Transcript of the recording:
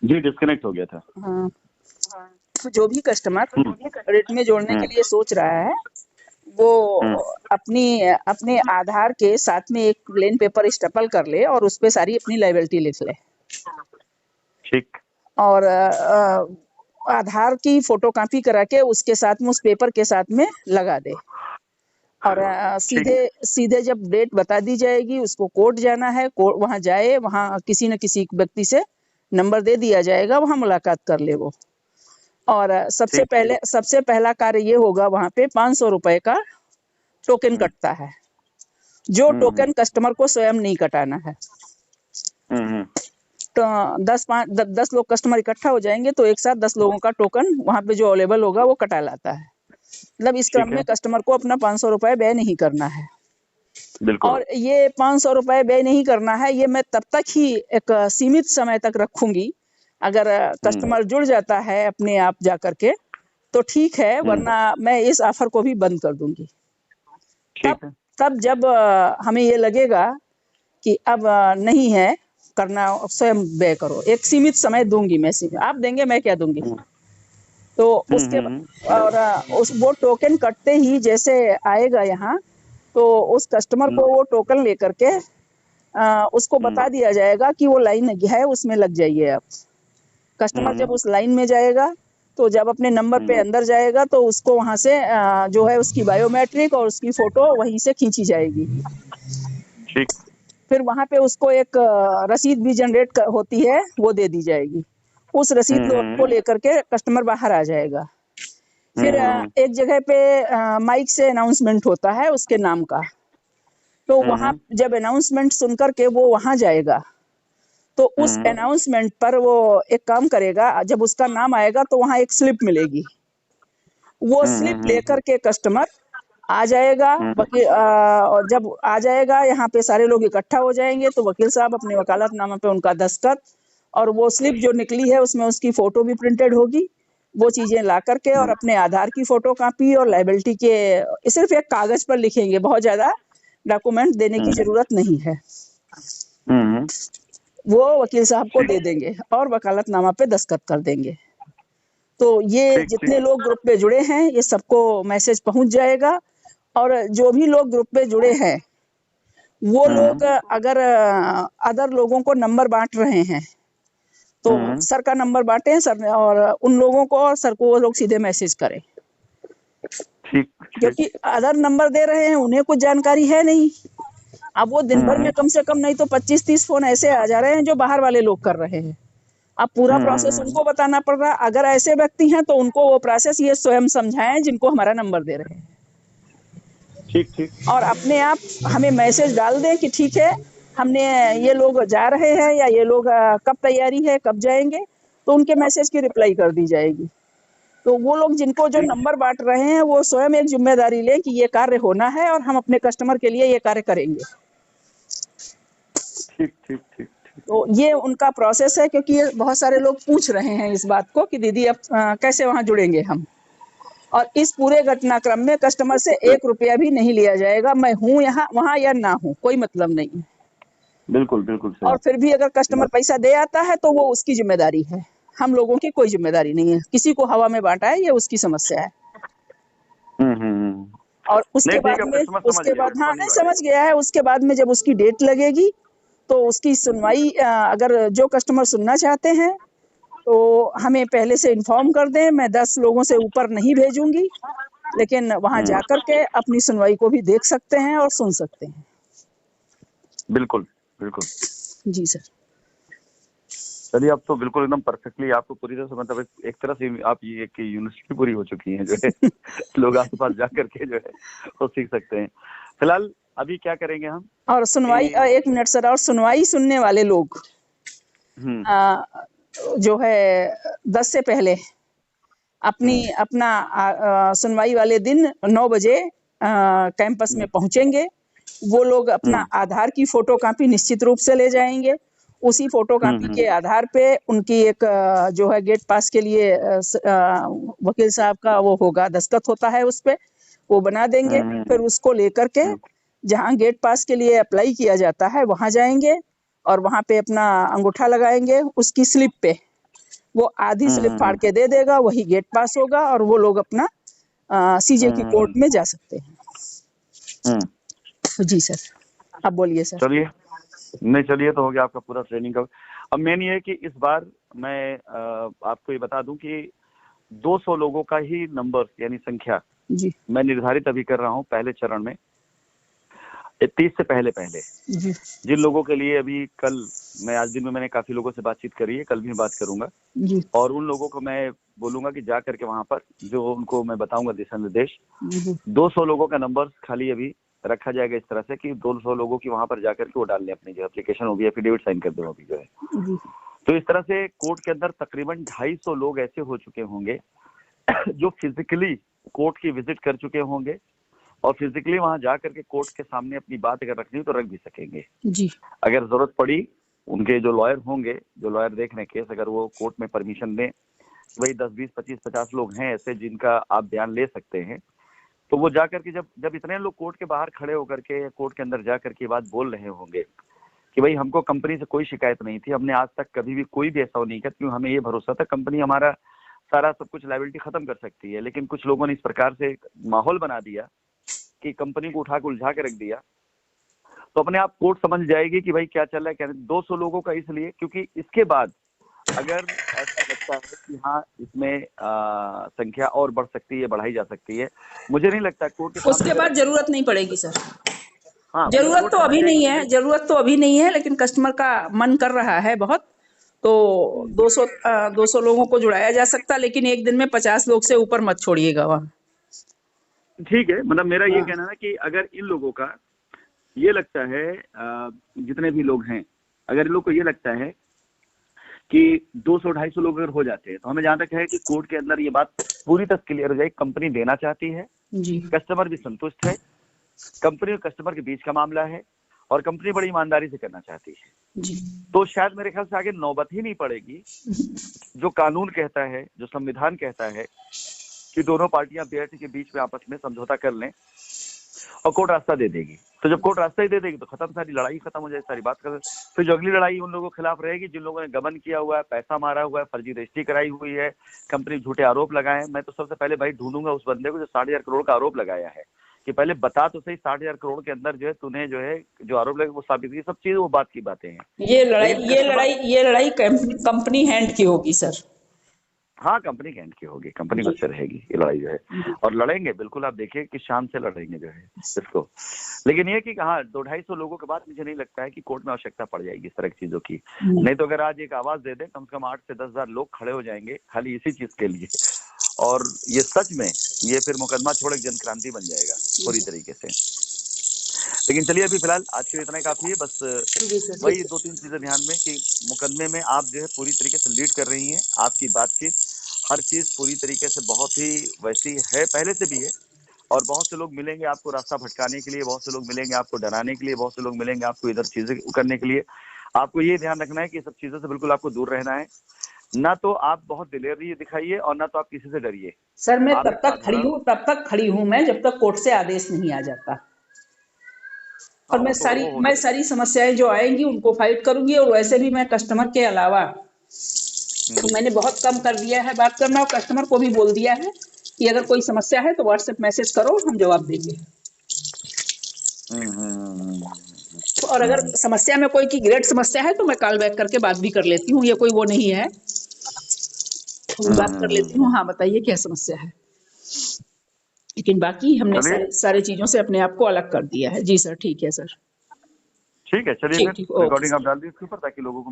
जी disconnect हो गया था। हाँ, तो जो भी कस्टमर रेट में जोड़ने के लिए सोच रहा है वो अपनी अपने आधार के साथ में एक प्लेन पेपर स्टेपल कर ले और उस पे सारी अपनी लायबिलिटी लिख ले ठीक। और आधार की फोटोकॉपी करा के उसके साथ में उस पेपर के साथ में लगा दे और सीधे सीधे जब डेट बता दी जाएगी उसको कोर्ट जाना है, कोर्ट वहां जाए, वहां किसी न किसी व्यक्ति से नंबर दे दिया जाएगा, वहां मुलाकात कर ले वो। और सबसे पहला कार्य ये होगा, वहां पे 500 रुपए का टोकन कटता है, जो टोकन कस्टमर को स्वयं नहीं कटाना है। तो 10 लोग कस्टमर इकट्ठा हो जाएंगे तो एक साथ 10 लोगों का टोकन वहां पे जो अवेलेबल होगा वो कटा लाता है। मतलब इस क्रम में कस्टमर को अपना 500 रुपए व्यय नहीं करना है। और ये 500 रुपए व्यय नहीं करना है, ये मैं तब तक ही एक सीमित समय तक रखूंगी। अगर कस्टमर जुड़ जाता है अपने आप जा करके तो ठीक है, वरना मैं इस ऑफर को भी बंद कर दूंगी। तब जब हमें ये लगेगा कि अब नहीं है करना, स्वयं व्यय करो। एक सीमित समय दूंगी मैं, आप देंगे मैं क्या दूंगी। तो उसके और वो टोकन कटते ही जैसे आएगा यहाँ, तो उस कस्टमर को वो टोकन लेकर के उसको बता दिया जाएगा कि वो लाइन है उसमें लग जाइए आप। कस्टमर जब उस लाइन में जाएगा तो जब अपने नंबर पे अंदर जाएगा तो उसको वहां से जो है उसकी बायोमेट्रिक और उसकी फोटो वहीं से खींची जाएगी। ठीक। फिर वहां पे उसको एक रसीद भी जनरेट होती है, वो दे दी जाएगी। उस रसीद को लेकर के कस्टमर बाहर आ जाएगा। फिर एक जगह पे माइक से अनाउंसमेंट होता है उसके नाम का, तो वहां जब अनाउंसमेंट सुनकर के वो वहां जाएगा तो उस अनाउंसमेंट पर वो एक काम करेगा, जब उसका नाम आएगा तो वहां एक स्लिप मिलेगी। वो स्लिप लेकर के कस्टमर आ जाएगा। वकील और जब आ जाएगा यहाँ पे सारे लोग इकट्ठा हो जाएंगे तो वकील साहब अपने वकालतनामा पे उनका दस्तखत और वो स्लिप जो निकली है उसमें उसकी फोटो भी प्रिंटेड होगी। वो चीजें ला करके और अपने आधार की फोटो कॉपी और लायबिलिटी के सिर्फ एक कागज पर लिखेंगे, बहुत ज्यादा डॉक्यूमेंट देने की जरूरत नहीं है। वो वकील साहब को दे देंगे और वकालतनामा पे दस्तखत कर देंगे। तो ये जितने लोग ग्रुप पे जुड़े हैं ये सबको मैसेज पहुंच जाएगा। और जो भी लोग ग्रुप पे जुड़े हैं वो लोग अगर अदर लोगों को नंबर बांट रहे हैं तो सर का नंबर बांटे सर ने, और उन लोगों को और सर को वो लोग सीधे मैसेज करें। क्योंकि अदर नंबर दे रहे हैं उन्हें कुछ जानकारी है नहीं। अब वो दिन भर में कम से कम नहीं तो 25-30 फोन ऐसे आ जा रहे हैं जो बाहर वाले लोग कर रहे हैं। अब पूरा प्रोसेस उनको बताना पड़ रहा है। अगर ऐसे व्यक्ति हैं तो उनको वो प्रोसेस ये स्वयं समझाएं जिनको हमारा नंबर दे रहे हैं। ठीक। और अपने आप हमें मैसेज डाल दें कि ठीक है हमने ये लोग जा रहे हैं या ये लोग कब तैयारी है, कब जाएंगे, तो उनके मैसेज की रिप्लाई कर दी जाएगी। तो वो लोग जिनको जो नंबर बांट रहे हैं वो स्वयं एक जिम्मेदारी लें कि ये कार्य होना है और हम अपने कस्टमर के लिए ये कार्य करेंगे। ठीक। तो ये उनका प्रोसेस है, क्योंकि ये बहुत सारे लोग पूछ रहे हैं इस बात को कि दीदी अब कैसे वहां जुड़ेंगे हम। और इस पूरे घटनाक्रम में कस्टमर से 1 रुपया भी नहीं लिया जाएगा। मैं हूं यहाँ वहां या ना हूं कोई मतलब नहीं है। बिल्कुल सही। और फिर भी अगर कस्टमर पैसा दे आता है तो वो उसकी जिम्मेदारी है, हम लोगों की कोई जिम्मेदारी नहीं है। किसी को हवा में बांटा है ये उसकी समस्या है। और उसके बाद हाँ नहीं समझ गया है। उसके बाद में जब उसकी डेट लगेगी तो उसकी सुनवाई, अगर जो कस्टमर सुनना चाहते हैं तो हमें पहले से इन्फॉर्म कर दें। मैं 10 लोगों से ऊपर नहीं भेजूंगी, लेकिन वहां जाकर के अपनी सुनवाई को भी देख सकते हैं और सुन सकते हैं। बिल्कुल जी सर। चलिए अब तो बिल्कुल एकदम परफेक्टली आपको पूरी तरह से मतलब एक तरह से आप ये एक यूनिवर्सिटी पूरी हो चुकी है जो है लोग आपके पास जाकर के जो है वो सीख सकते हैं। फिलहाल अभी क्या करेंगे हम, और सुनवाई 1 मिनट सर, और सुनवाई सुनने वाले लोग जो है 10 से पहले अपना सुनवाई वाले दिन 9 बजे कैंपस में पहुंचेंगे। वो लोग अपना आधार की फोटो कॉपी निश्चित रूप से ले जाएंगे। उसी फोटो कॉपी के आधार पे उनकी एक जो है गेट पास के लिए वकील साहब का वो होगा, दस्तखत होता है उस पे, वो बना देंगे। फिर उसको लेकर के जहाँ गेट पास के लिए अप्लाई किया जाता है वहां जाएंगे और वहां पे अपना अंगूठा लगाएंगे उसकी स्लिप पे। वो आधी स्लिप फाड़ के दे देगा, वही गेट पास होगा और वो लोग अपना सीजे की कोर्ट में जा सकते हैं। जी सर, अब बोलिए सर। चलिए, नहीं चलिए, तो हो गया आपका पूरा ट्रेनिंग का। अब मेन ये है कि इस बार मैं आपको ये बता दूं कि 200 लोगों का ही नंबर यानी संख्या जी मैं निर्धारित अभी कर रहा हूं पहले चरण में, 30 से पहले जी जिन लोगों के लिए अभी कल मैं आज दिन में मैंने काफी लोगों से बातचीत करी है, कल भी बात करूंगा जी और उन लोगों को मैं बोलूंगा कि जा करके वहां पर जो उनको मैं बताऊंगा दिशा निर्देश, जी 200 लोगों का नंबर खाली अभी रखा जाएगा इस तरह से कि 200 लोगों की वहां पर जाकर के वो डाल लें अपनी जो एप्लीकेशन होगी, एफिडेविट साइन कर दो अभी जो है। जी तो इस तरह से कोर्ट के अंदर तकरीबन 250 लोग ऐसे हो चुके होंगे जो फिजिकली कोर्ट की विजिट कर चुके होंगे और फिजिकली वहां जा करके कोर्ट के सामने अपनी बात अगर रखनी हो तो रख भी सकेंगे। जी अगर जरूरत पड़ी, उनके जो लॉयर होंगे, जो लॉयर देख रहे हैं केस, अगर वो कोर्ट में परमिशन दें, वही 10, 20, 25, 50 लोग हैं ऐसे जिनका आप बयान ले सकते हैं, तो वो जाकर के जब इतने लोग कोर्ट के बाहर खड़े होकर के कोर्ट के अंदर जाकर के बात बोल रहे होंगे कि भाई हमको कंपनी से कोई शिकायत नहीं थी, हमने आज तक कभी भी कोई भी ऐसा नहीं किया, क्यों हमें ये भरोसा था कंपनी हमारा सारा सब कुछ लायबिलिटी खत्म कर सकती है, लेकिन कुछ लोगों ने इस प्रकार से माहौल बना दिया कि कंपनी को उठा के उलझा के रख दिया, तो अपने आप कोर्ट समझ जाएगी कि भाई क्या चल रहा है क्या नहीं। 200 लोगों का इसलिए क्योंकि इसके बाद अगर ऐसा लगता है कि हाँ इसमें संख्या और बढ़ सकती है, बढ़ाई जा सकती है, मुझे नहीं लगता कोर्ट के सामने उसके बाद जरूरत नहीं पड़ेगी सर। हाँ मतलब जरूरत कोर्ट तो समझ अभी जाएगी नहीं कि है, भाई जरूरत तो अभी नहीं है, लेकिन कस्टमर का मन कर रहा है बहुत, तो 200 लोगों को जुड़ाया जा सकता, लेकिन एक दिन में 50 लोग से ऊपर मत छोड़िएगा वहाँ। ठीक है, मतलब मेरा ये हाँ कहना है कि अगर इन लोगों का ये लगता है, जितने भी लोग हैं, अगर इन लोग को ये लगता है कि 200-250 लोग अगर हो जाते हैं, तो हमें जहां तक है कि कोर्ट के अंदर ये बात पूरी तरह क्लियर हो जाए, कंपनी देना चाहती है, जी कस्टमर भी संतुष्ट है, कंपनी और कस्टमर के बीच का मामला है और कंपनी बड़ी ईमानदारी से करना चाहती है, जी तो शायद मेरे ख्याल से आगे नौबत ही नहीं पड़ेगी। जो कानून कहता है, जो संविधान कहता है कि दोनों पार्टियां बैठ के बीच में आपस में समझौता कर लें और कोर्ट रास्ता दे देगी, तो जब कोर्ट रास्ता ही दे देगी तो खत्म, सारी लड़ाई खत्म हो जाए, सारी बात कर। फिर जो अगली लड़ाई उन लोगों के खिलाफ रहेगी जिन लोगों ने गबन किया हुआ है, पैसा मारा हुआ है, फर्जी रजिस्ट्री कराई हुई है, कंपनी झूठे आरोप लगाए हैं। मैं तो सबसे पहले भाई ढूंढूंगा उस बंदे को जो 60,000 करोड़ का आरोप लगाया है, कि पहले बता तो सही 60,000 करोड़ के अंदर जो है तूने जो है जो आरोप लगे वो साबित की, सब चीजें वो बात की बातें हैं। लेकिन कस्टमर, ये लड़ाई कंपनी हैंड की होगी सर। हाँ कंपनी के एंड की होगी, कंपनी जी को से रहेगी ये लड़ाई जो है, जी और लड़ेंगे बिल्कुल, आप देखिए कि शान से लड़ेंगे जो है इसको। लेकिन ये कि हाँ 200-250 लोगों के बाद मुझे नहीं लगता है कि कोर्ट में आवश्यकता पड़ जाएगी इस तरह की चीजों की। नहीं तो अगर आज एक आवाज दे दें, कम से कम 8 से 10 हजार लोग खड़े हो जाएंगे खाली इसी चीज के लिए, और ये सच में ये फिर मुकदमा छोड़ एक जन क्रांति बन जाएगा पूरी तरीके से। लेकिन चलिए अभी फिलहाल आज के लिए इतना ही काफी है, बस जी सर, ठीक वही है। 2-3 चीजें ध्यान में कि मुकदमे में आप जो है पूरी तरीके से लीड कर रही हैं, आपकी बातचीत हर चीज पूरी तरीके से बहुत ही वैसी है, पहले से भी है, और बहुत से लोग मिलेंगे आपको रास्ता भटकाने के लिए, बहुत से लोग मिलेंगे आपको डराने के लिए, बहुत से लोग मिलेंगे आपको इधर चीजें करने के लिए। आपको ये ध्यान रखना है कि सब चीजों से बिल्कुल आपको दूर रहना है, ना तो आप बहुत दिलेरी दिखाइए और ना तो आप किसी से डरिए। सर मैं आप एक साधारण, तब तक खड़ी हूँ मैं जब तक कोर्ट से आदेश नहीं आ जाता, और हाँ वो हो मैं गया। सारी समस्याएं जो आएंगी उनको फाइट करूंगी, और वैसे भी मैं कस्टमर के अलावा तो मैंने बहुत कम कर दिया है बात करना, और कस्टमर को भी बोल दिया है कि अगर कोई समस्या है तो व्हाट्सएप मैसेज करो, हम जवाब देंगे। और अगर समस्या में कोई की ग्रेट समस्या है तो मैं कॉल बैक करके बात भी कर लेती हूँ, ये कोई वो नहीं है, तो मैं बात कर लेती हूँ, हाँ बताइए क्या समस्या है। लेकिन बाकी हमने चलिए सारे चीजों से अपने आप को अलग कर दिया है। जी सर, ठीक है सर। ठीक है, चलिए ठीक फिर ठीक, ओके रिकॉर्डिंग सर। आप डाल दीजिए इसके ऊपर ताकि लोगों को